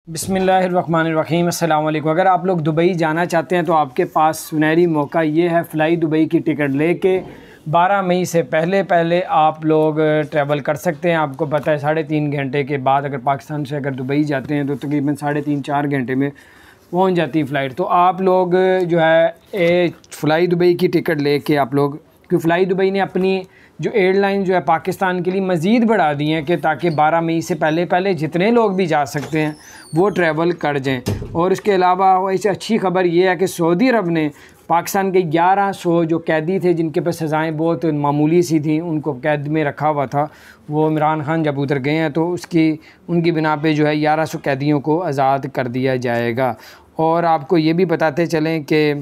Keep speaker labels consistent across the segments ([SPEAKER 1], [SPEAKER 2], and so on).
[SPEAKER 1] बिस्मिल्लाहिर्रहमानिर्रहीम। अस्सलाम वालेकुम। अगर आप लोग दुबई जाना चाहते हैं तो आपके पास सुनहरी मौका ये है, फ़्लाई दुबई की टिकट लेके 12 मई से पहले आप लोग ट्रैवल कर सकते हैं। आपको पता है 3.5 घंटे के बाद अगर पाकिस्तान से अगर दुबई जाते हैं तो तकरीबन 3.5-4 घंटे में पहुंच जाती है फ़्लाइट। तो आप लोग जो है फ़्लाई दुबई की टिकट लेके आप लोग, क्योंकि फ़्लाई दुबई ने अपनी जो एयरलाइन जो है पाकिस्तान के लिए मज़ीद बढ़ा दी हैं कि ताकि 12 मई से पहले जितने लोग भी जा सकते हैं वो ट्रैवल कर जाएं। और इसके अलावा वैसे अच्छी खबर ये है कि सऊदी अरब ने पाकिस्तान के 1100 जो कैदी थे जिनके पास सज़ाएँ बहुत मामूली सी थी, उनको कैद में रखा हुआ था, वो इमरान खान जब उधर गए हैं तो उनकी बिना पे जो है 1100 कैदियों को आज़ाद कर दिया जाएगा। और आपको ये भी बताते चलें कि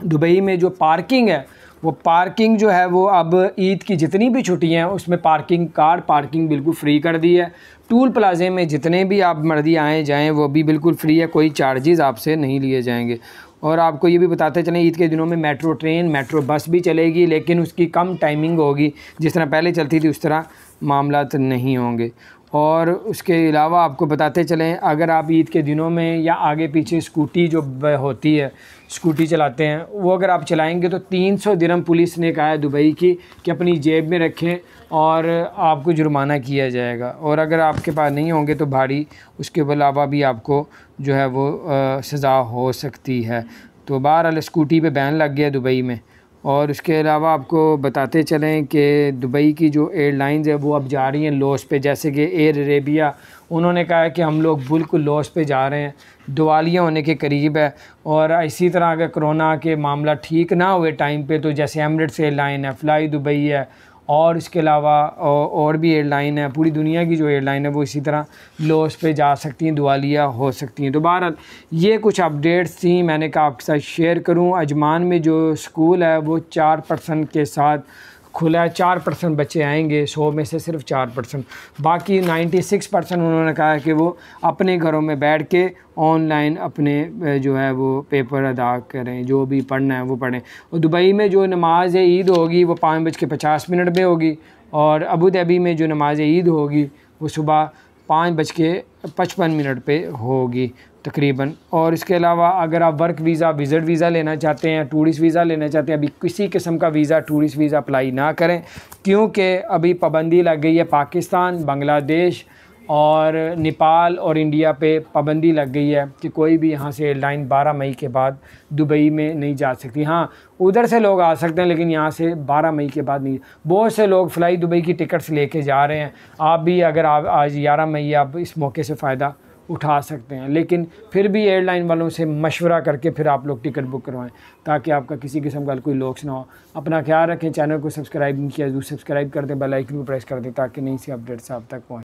[SPEAKER 1] दुबई में जो पार्किंग है वो पार्किंग जो है वो अब ईद की जितनी भी छुट्टियां हैं उसमें पार्किंग बिल्कुल फ्री कर दी है। टूल प्लाजे में जितने भी आप मर्जी आएँ जाएँ वो भी बिल्कुल फ्री है, कोई चार्जेस आपसे नहीं लिए जाएंगे। और आपको ये भी बताते चलें ईद के दिनों में मेट्रो बस भी चलेगी, लेकिन उसकी कम टाइमिंग होगी, जिस तरह पहले चलती थी उस तरह मामलात नहीं होंगे। और उसके अलावा आपको बताते चलें अगर आप ईद के दिनों में या आगे पीछे स्कूटी जो होती है स्कूटी चलाते हैं वो अगर आप चलाएंगे तो 300 दिरहम पुलिस ने कहा है दुबई की कि अपनी जेब में रखें और आपको जुर्माना किया जाएगा। और अगर आपके पास नहीं होंगे तो भारी उसके अलावा भी आपको जो है वो सज़ा हो सकती है। तो बहरहाल स्कूटी पे बैन लग गया दुबई में। और उसके अलावा आपको बताते चलें कि दुबई की जो एयरलाइंस है वो अब जा रही हैं लॉस पे, जैसे कि एयर अरेबिया, उन्होंने कहा है कि हम लोग बिल्कुल लॉस पे जा रहे हैं, दिवालिया होने के करीब है। और इसी तरह अगर कोरोना के मामला ठीक ना हुए टाइम पे तो जैसे एमिरेट्स एयरलाइन है, फ़्लाई दुबई है और इसके अलावा और भी एयरलाइन है, पूरी दुनिया की जो एयरलाइन है वो इसी तरह लॉस पे जा सकती हैं, दिवालिया हो सकती हैं। तो बहरहाल ये कुछ अपडेट्स थी, मैंने कहा आपके साथ शेयर करूं। अजमान में जो स्कूल है वो 4% के साथ खुला है, 4% बच्चे आएंगे, 100 में से सिर्फ 4%, बाकी 96% उन्होंने कहा है कि वो अपने घरों में बैठ के ऑनलाइन अपने जो है वो पेपर अदा करें, जो भी पढ़ना है वो पढ़ें। और दुबई में जो नमाज ईद होगी वो 5:50 में होगी, और अबू धाबी में जो नमाज ईद होगी वो सुबह 5:55 पे होगी तकरीबन। और इसके अलावा अगर आप वर्क वीज़ा, विज़िट वीज़ा लेना चाहते हैं, टूरिस्ट वीज़ा लेना चाहते हैं, अभी किसी किस्म का वीज़ा टूरिस्ट वीज़ा अप्लाई ना करें, क्योंकि अभी पाबंदी लग गई है। पाकिस्तान, बांग्लादेश और नेपाल और इंडिया पे पाबंदी लग गई है कि कोई भी यहाँ से एयरलाइन 12 मई के बाद दुबई में नहीं जा सकती। हाँ, उधर से लोग आ सकते हैं लेकिन यहाँ से 12 मई के बाद नहीं। बहुत से लोग फ़्लाई दुबई की टिकट्स लेके जा रहे हैं। आप भी अगर आप आज 11 मई आप इस मौके से फ़ायदा उठा सकते हैं, लेकिन फिर भी एयरलाइन वालों से मशवरा करके फिर आप लोग टिकट बुक करवाएं ताकि आपका किसी किस्म का कोई लॉस ना हो। अपना ख्याल रखें। चैनल को सब्सक्राइब नहीं किया तो सब्सक्राइब कर दें, बेल आइकन को प्रेस कर दें ताकि नई सी अपडेट्स आप तक पहुँच।